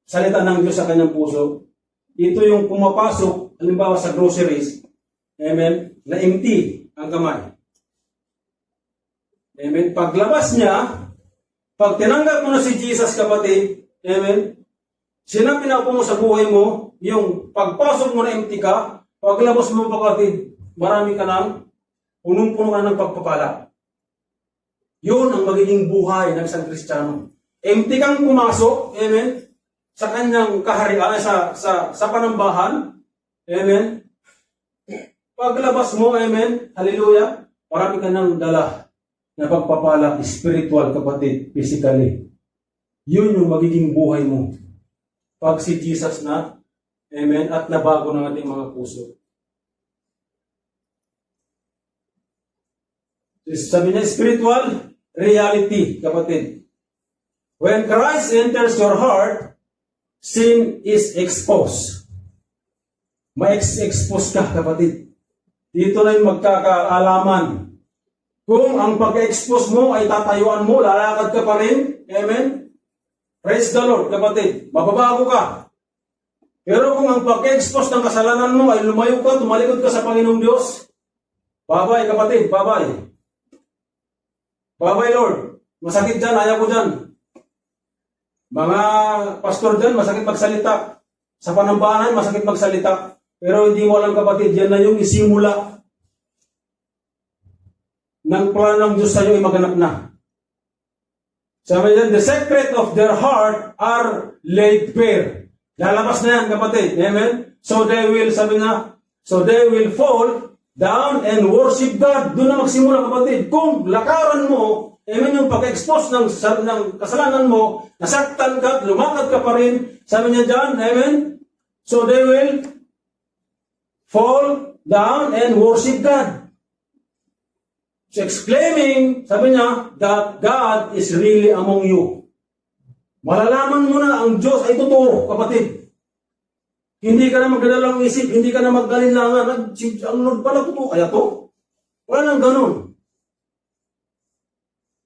salita ng Diyos sa kanyang puso. Ito yung pumapasok, halimbawa sa groceries, amen, na empty ang kamay. Amen. Paglabas niya, pag tinanggap mo na si Jesus, kapatid, amen, sinabi na mo sa buhay mo, yung pagpasok mo na empty ka, paglabas mo, kapatid, marami ka nang, punong-puno ka ng pagpapala. Yun ang magiging buhay ng isang Kristiyano. Empty kang pumasok, amen, sa kanyang kaharian, sa panambahan, amen. Paglabas mo, amen, hallelujah, marami ka nang dala na pagpapala, spiritual, kapatid, physically. Yun yung magiging buhay mo. Pag si Jesus na, amen, at nabago ng ating mga puso. Sabi niya, spiritual reality, kapatid. When Christ enters your heart, sin is exposed. Ma-expose ka, kapatid. Dito na yung magkakaalaman. Kung ang pag-expose mo ay tatayuan mo, lalakad ka pa rin, amen? Praise the Lord, kapatid. Mababago ka. Pero kung ang pag-expose ng kasalanan mo ay lumayo ka, tumalikod ka sa Panginoong Diyos, babay, kapatid, babay. Babay, Lord. Masakit dyan, ayaw ko dyan. Mga pastor dyan, masakit magsalita. Sa panambahan, masakit magsalita. Pero hindi mo alam, kapatid, yan na yung isimula ng plano ng Diyos sa iyo ay maganap na. Sabi niya, the secret of their heart are laid bare. Lalabas na yan, kapatid. Amen? So they will, sabi niya, so they will fall down and worship God. Doon na magsimula, kapatid. Kung lakaran mo, amen, yung pag-expose ng kasalanan mo, nasaktan ka, lumakad ka pa rin, sabi niya dyan, amen? So they will fall down and worship God. So exclaiming, sabi niya, that God is really among you. Malalaman mo na ang Diyos ay totoo, kapatid. Hindi ka na magdadalang isip, hindi ka na maggalinlangan. Ang Lord pala totoo, kaya to. Wala nang ganun.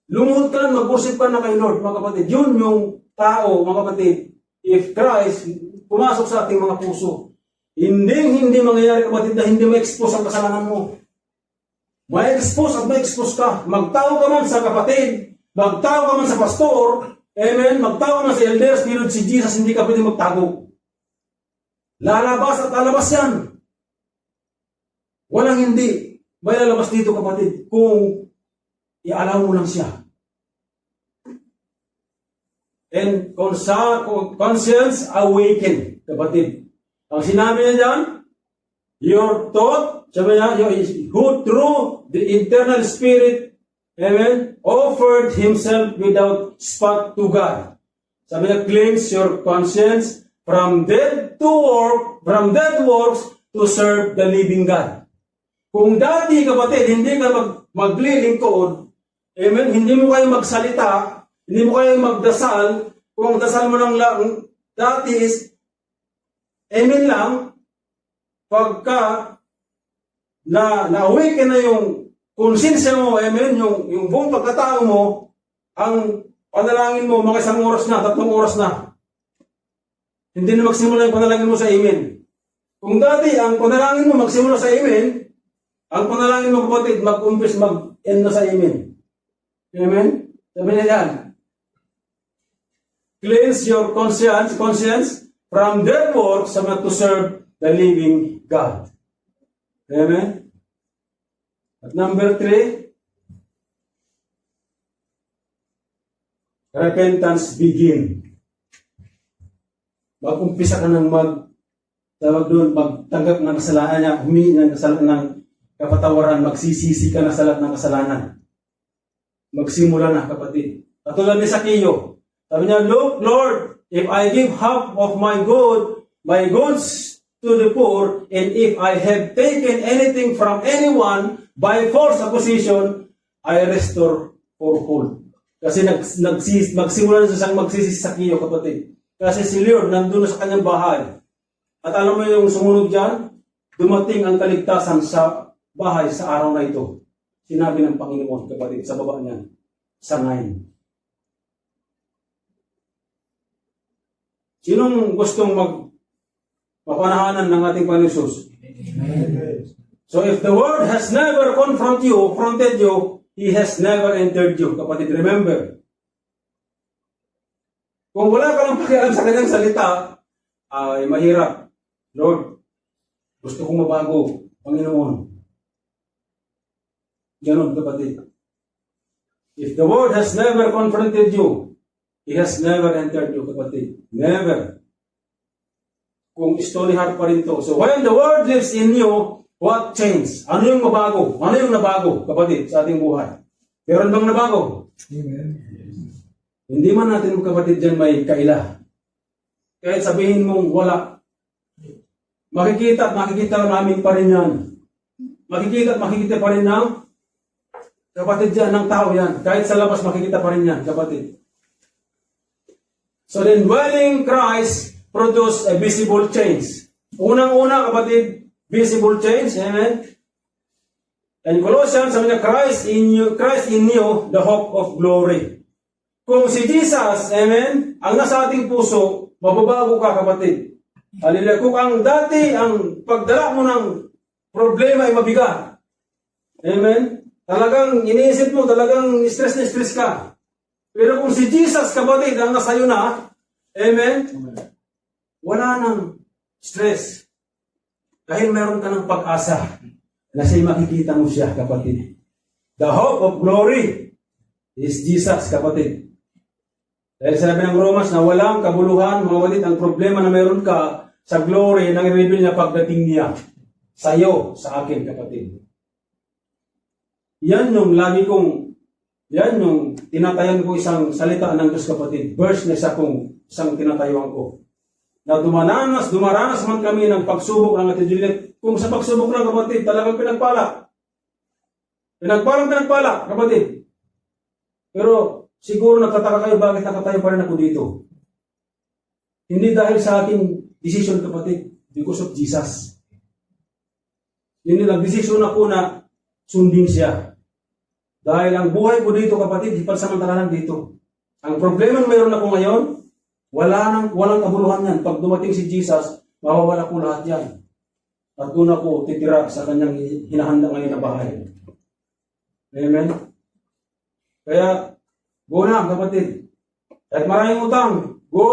Lumuhod ka lang, mag-worship ka na kay Lord, mga kapatid. Yun yung tao, mga kapatid. If Christ pumasok sa ating mga puso, hindi mangyayari, kapatid, na hindi ma-expose ang kasalanan mo. Ma-expose at ma-expose ka. Magtao ka man sa kapatid, magtao ka man sa pastor, amen, magtao ka man sa elders, pero si Jesus hindi ka pwede magtago. Lalabas at lalabas yan. Walang hindi. May lalabas dito, kapatid, kung i-allow mo lang siya. And conscience awaken, kapatid. Ang sinabi niya dyan, your thought, sabi niya, who through the internal spirit, amen, offered himself without spot to God. Sabi niya, cleanse your conscience from dead works to serve the living God. Kung dati, kapatid, hindi ka maglilingkod, amen, hindi mo kayo magsalita, hindi mo kayo magdasal, kung dasal mo lang dati is, amen lang, pagka na-awaken na yung konsensya mo, amen, yung buong pagkatao mo, ang panalangin mo, mga 1 oras na, 3 oras na. Hindi na magsimula yung panalangin mo sa amen. Kung dati, ang panalangin mo magsimula sa amen, ang panalangin mo, kapatid, mag-umpis, mag-end na sa amen. Amen? Sabi niya yan. Cleanse your conscience from dead works to serve the living God. Amen? At number 3, repentance begin. Mag-umpisa ka ng magtanggap ng kasalanan niya, humingi ng kasalanan ng kapatawaran, magsisisi ka na sa lahat ng kasalanan. Magsimula na, kapatid. Katulad ni Zacchaeus. Sabi niya, look, Lord, if I give half of my goods to the poor, and if I have taken anything from anyone by false accusation, I restore fourfold. Kasi magsimula na siyang magsisi sa Zacchaeus, kapatid. Kasi si Lord nandun sa kanyang bahay. At alam mo yung sumunod dyan, dumating ang kaligtasan sa bahay sa araw na ito. Sinabi ng Panginoon, kapatid, sa baba niyan, sa 9. Sinong gustong mapanahanan ng ating Panginoon Jesus? So if the Word has never confronted you, He has never entered you. Kapatid, remember. Kung wala ka lang pakialam sa kanyang salita, ay mahirap. Lord, gusto kong mabago, Panginoon. Ganon, kapatid. If the word has never confronted you, He has never entered you, kapatid. Never. Kung stony heart pa rin to. So when the word lives in you, what changed? Ano yung mabago? Ano yung nabago, kapatid, sa ating buhay? Meron bang nabago? Amen. Hindi man natin, kapatid, dyan may kaila. Kahit sabihin mong wala. Makikita at makikita namin pa rin yan. Makikita at makikita pa rin ng kapatid dyan, ng tao yan. Kahit sa labas, makikita pa rin yan, kapatid. So then, dwelling Christ produce a visible change. Unang-una, kapatid, visible change. Amen. And Colossians, sabi niya, Christ in you, the hope of glory. Kung si Jesus, amen, ang nasa ating puso, mababago ka, kapatid. Hallelujah. Kung ang dati, ang pagdala mo ng problema ay mabigat. Amen. Talagang iniisip mo, talagang stress na stress ka. Pero kung si Jesus, kapatid, ang nasa iyo na, amen, wala nang stress. Dahil meron ka ng pag-asa na siya'y makikita mo siya, kapatid. The hope of glory is Jesus, kapatid. Dahil sabi ng Romans na walang kabuluhan, mga kapatid, ang problema na meron ka sa glory nang i-reveal niya pagdating niya sa iyo, sa akin, kapatid. Yan yung tinatayan ko isang salita ng Diyos, kapatid. Verse na isang tinatayuan ko. Na dumaranas man kami ng pagsubok ng ating Juliet. Kung sa pagsubok lang, kapatid, talagang pinagpala. Pinagpala, kapatid. Pero siguro nagtataka kayo, bakit nakatayo pa rin ako dito? Hindi dahil sa aking decision, kapatid. Because of Jesus. Hindi nag-decision ako na sundin siya. Dahil ang buhay ko dito, kapatid, di pansamantala lang dito. Ang problema na mayroon ako ngayon, walang kabuluhan yan. Pag dumating si Jesus, mawawala ko lahat yan. At doon ako titira sa kanyang hinahanda ngayon na bahay. Amen? Kaya, go na, kapatid. Kahit maraming utang, go.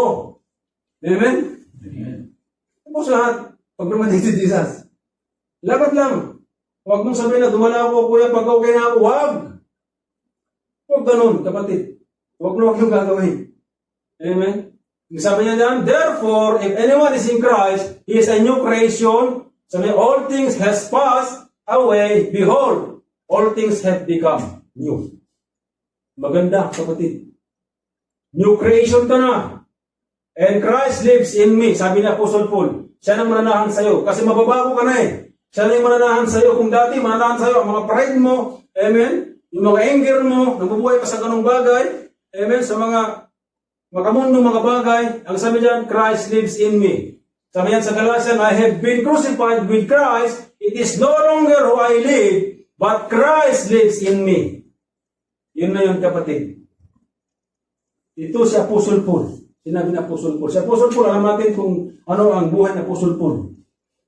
Amen? Amen. Tapos lahat, pag dumating si Jesus. Labat lang. Huwag mong sabihin na dumala ako, kuya, pag okay na ako, huwag. Huwag ganun, kapatid. Huwag yung gagawin. Amen? Sabi niya dyan, therefore, if anyone is in Christ, he is a new creation. Sabi niya, all things has passed away. Behold, all things have become new. Maganda, kapatid. New creation ka na. And Christ lives in me. Sabi niya, Apostle Paul, siya nang mananahan sa'yo. Kasi mababago ka na eh. Siya nang mananahan sa'yo. Kung dati, mananahan sa'yo ang mga pride mo. Amen? Yung mga anger mo, nabubuhay ka sa ganong bagay. Amen? Sa mga makamundong mga bagay, ang sabi diyan, Christ lives in me. Sabi yan sa Galatians, I have been crucified with Christ. It is no longer who I live, but Christ lives in me. Yun na yun, kapatid. Ito si Apostle Paul. Sinabi na Apostle Paul. Si Apostle Paul, alam natin kung ano ang buhay ng Apostle Paul.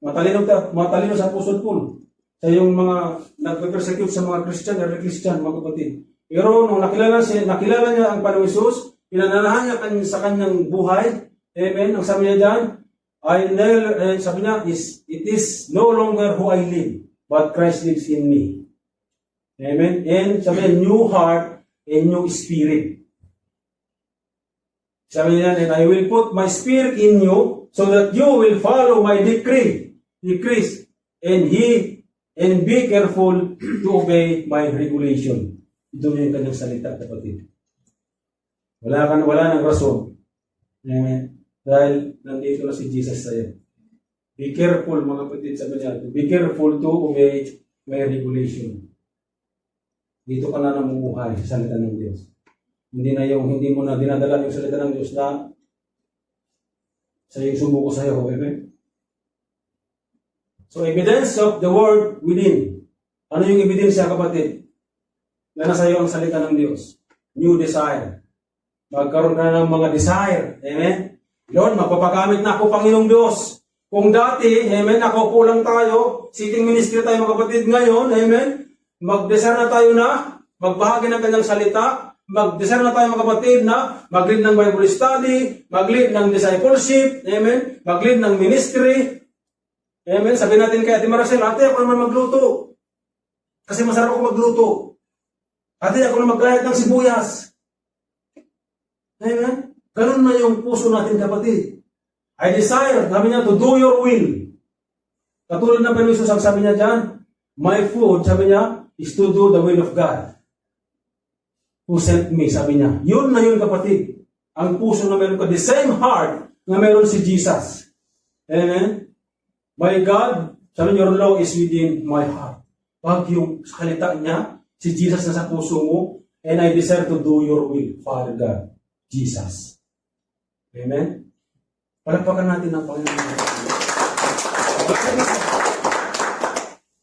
Matalino sa Apostle Paul. Sa yung mga nagpe-persecute sa mga Christian, early Christian, mga kapatid. Pero nung nakilala niya ang Panginoong Hesus, pinananahan niya sa kanyang buhay. Amen. Ang sabi niya dyan, sabi niya, it is no longer who I live, but Christ lives in me. Amen. And sabi niya, new heart and new spirit. Sabi niya, and I will put my spirit in you so that you will follow my decrees, and be careful to obey my regulation. Ito na yung kanyang salita, kapatid. Wala nang rason. Amen. Dahil nandito na si Jesus sa'yo. Be careful, mga kapatid, sabi niya. Be careful to obey my regulation. Dito ka na namumuhay sa salita ng Diyos. Hindi mo na dinadala yung salita ng Diyos na sa yung sumuko sa'yo. Amen. So, evidence of the word within. Ano yung ebidensya, kapatid? Na nasa iyo ang salita ng Diyos. New desire. Magkaroon ka ng mga desire. Amen? Lord, magpapagamit na ako, Panginoong Diyos. Kung dati, amen, nakaupo lang tayo, sitting ministry tayo, mga kapatid, ngayon, amen, mag-desire na tayo na magbahagi ng kanyang salita, mag-desire na tayo mga kapatid na mag-lead ng Bible study, mag-lead ng discipleship, amen, mag-lead ng ministry, amen. Sabi natin kay Ate Maricel, ate, ako naman magluto. Kasi masarap ako magluto. Ate, ako naman maglayat ng sibuyas. Amen. Ganun na yung puso natin kapatid. I desire, sabi niya, to do your will. Katulad ng Panginoon Jesus, sabi niya dyan, my food, sabi niya, is to do the will of God who sent me, sabi niya. Yun na yun kapatid. Ang puso na meron ko, the same heart na meron si Jesus. Amen. My God, sabi niya, your law is within my heart. Pag yung salita niya, si Jesus na sa puso mo, and I desire to do your will, Father God, Jesus. Amen. Palagpakan natin ang Panginoon.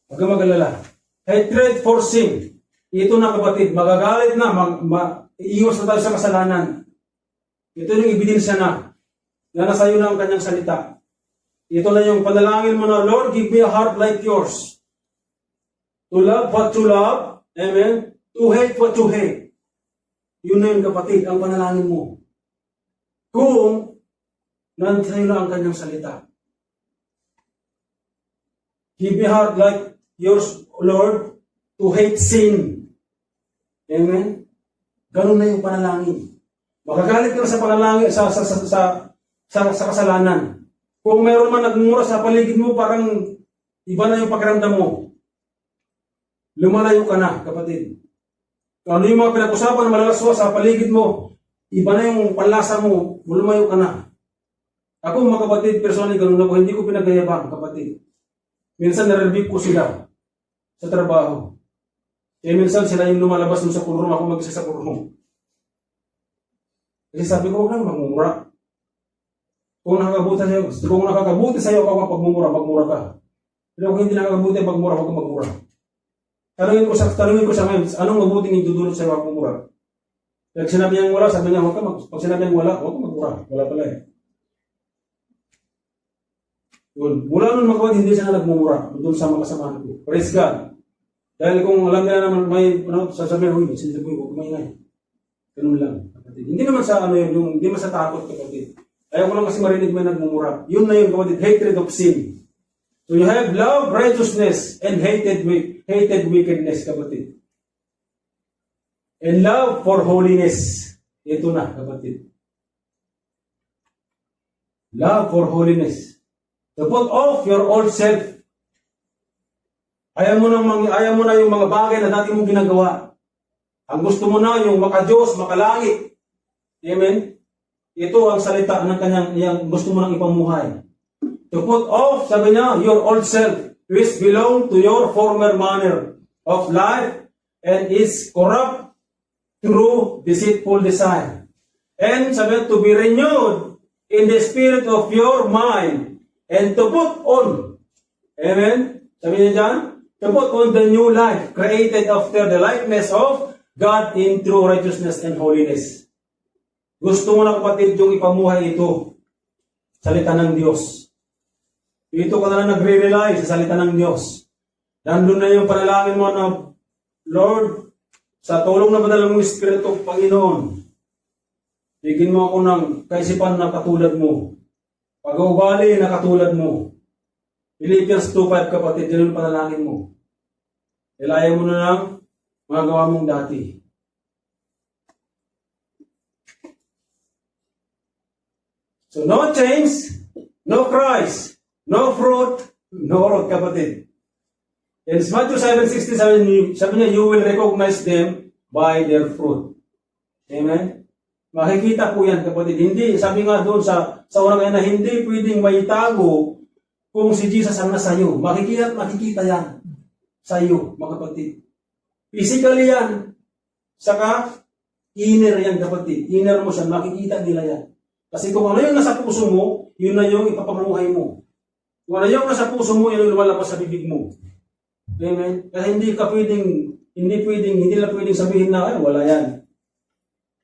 Huwag kang mag-alala. Hatred for sin. Ito na kapatid, magagalit na, iiwas na tayo sa kasalanan. Ito yung ebidensya na nasa iyo na ang kanyang salita. Ito na yung panalangin mo na, Lord, give me a heart like yours. To love what you love. Amen. To hate what you hate. Yun na yun kapatid, ang panalangin mo. Kung nasa iyo na ang kanyang salita. Give me a heart like yours, Lord, to hate sin. Amen? Ganun na yung panalangin. Makagalit ka na sa panalangin, sa kasalanan. Kung mayroon man nagmumura sa paligid mo, parang iba na yung pakiramdam mo. Lumalayo ka na, kapatid. Kung ano yung mga pinag-usapan na malalaswa sa paligid mo, iba na yung panlasa mo, lumayo ka na. Ako mga kapatid, personally, ganun ako, hindi ko pinagayabang, kapatid. Minsan nare-review ko sila sa trabaho. Eh minsan sila yung lumalabas dun sa kulroom, ako mag-isa sa kulroom. Kasi sabi ko, huwag lang magmumura. Kung nakakabuti sa'yo, ako ang magmura ka. Pero kung hindi nakakabuti, magmura, huwag kang magmura. Tanungin ko sa ngayon, anong mabuting itudulot sa'yo ang magmura? Pag sinabi niyang wala, sabi niya, pag sinabi niyang wala, huwag kang magmura. Wala pala eh. Yun. Mula nun magkawad, hindi siya na nagmumura doon sa mga kasamahan ko. Praise God. Dahil kung alam nila naman may sasabihin, huy, sinabi ko, huwag kumaingay. Ganun lang, kapatid. Hindi naman sa hindi naman sa takot, kapatid. Ayaw ko lang kasi marinig may nagmumura. Yun na yun, kapatid, hatred of sin. So you have love, righteousness, and hated wickedness, kapatid. And love for holiness. Ito na, kapatid. Love for holiness. To put off your old self. Ayaw mo na yung mga bagay na dati mong ginagawa. Ang gusto mo na yung maka-Diyos, makalangit. Amen? Ito ang salita ng kanyang gusto mo nang ipamuhay. To put off, sabi niya, your old self, which belong to your former manner of life and is corrupt through deceitful desire. And sabi niya, to be renewed in the spirit of your mind. And to put on, amen, sabi niya dyan, to put on the new life, created after the likeness of God in true righteousness and holiness. Gusto mo na kapatid yung ipamuhay ito, salita ng Diyos. Dito ka na lang nagre-rely sa salita ng Diyos. Nandun na yung panalangin mo na, Lord, sa tulong na madalang mong Espiritu, Panginoon, bigyan mo ako ng kaisipan na katulad mo. Pag-ugali na katulad mo. Philippians 2:5 kapatid, yun yung panalangin mo. Ilayan mo na lang mga gawa mong dati. So no change, no Christ, no fruit, no root kapatid. In Matthew 7:67, sabi niya, you will recognize them by their fruit. Amen? Makikita po yan kapatid. Hindi, sabi nga doon sa unang kaya na hindi pwedeng maitago kung si Jesus ang nasa iyo. Makikita yan sa iyo, mga kapatid. Physically yan. Saka, inner yan kapatid. Inner mo siya, makikita nila yan. Kasi kung ano yung nasa puso mo, yun na yung ipapamuhay mo. Kung ano yung nasa puso mo, yun yung lumalabas sa bibig mo. Amen? Kasi hindi nila pwedeng sabihin na, ay, wala yan.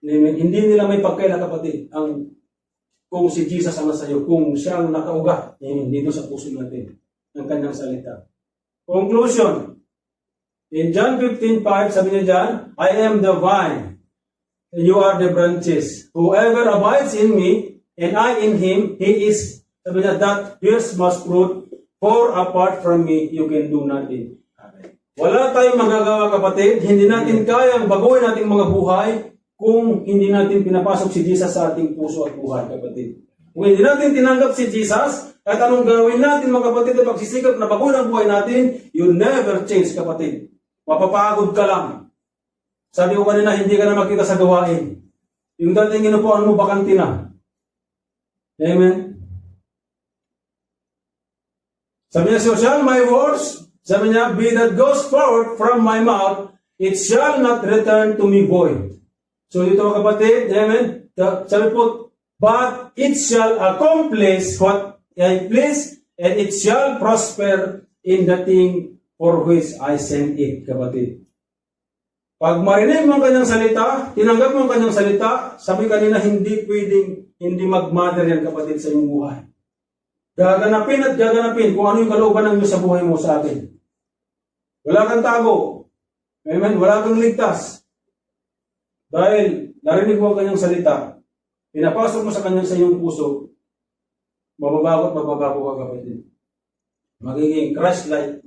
Amen. Hindi nila may pagkaila kapatid kung si Jesus ang nasa iyo, kung siya ang nakaugat dito sa puso natin ng kanyang salita. Conclusion, In John 15:5, sabi niya dyan, I am the vine, and you are the branches. Whoever abides in me, and I in him, he is, sabi niya, that bears much fruit, for apart from me, you can do nothing. Wala tayong magagawa, kapatid. Hindi natin kayang baguhin ating mga buhay kung hindi natin pinapasok si Jesus sa ating puso at buhay, kapatid. Kung hindi natin tinanggap si Jesus, at anong gawin natin, mga kapatid, na pagsisikap na baguhin ang buhay natin, you'll never change, kapatid. Mapapagod ka lang. Sabi ko kanina, hindi ka na makita sa gawain. Yung dating inupuan mo, bakante na. Amen? Sabi niya, so shall my words, sabi niya, be that goes forth from my mouth, it shall not return to me void. So dito mga kapatid, amen? Sabi po, but it shall accomplish what I please, and it shall prosper in the thing for which I send it, kapatid. Pag marinig mo ang kanyang salita, tinanggap mo ang kanyang salita, sabi kanina, hindi pwedeng hindi mag-matter yan, kapatid, sa iyong buhay. Gaganapin at gaganapin kung ano yung kalooban ng Diyos sa buhay mo sa atin. Wala kang tago. Amen? Wala kang ligtas. Dahil narinig mo ang kanyang salita, pinapasok mo sa kanyang sa iyong puso, mababago at mababago ka, kapatid. Magiging Christ-like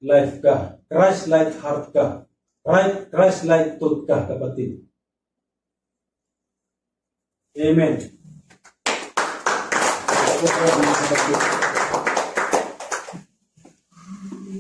life ka. Christ-like heart ka. Christ-like thought ka, kapatid. Amen.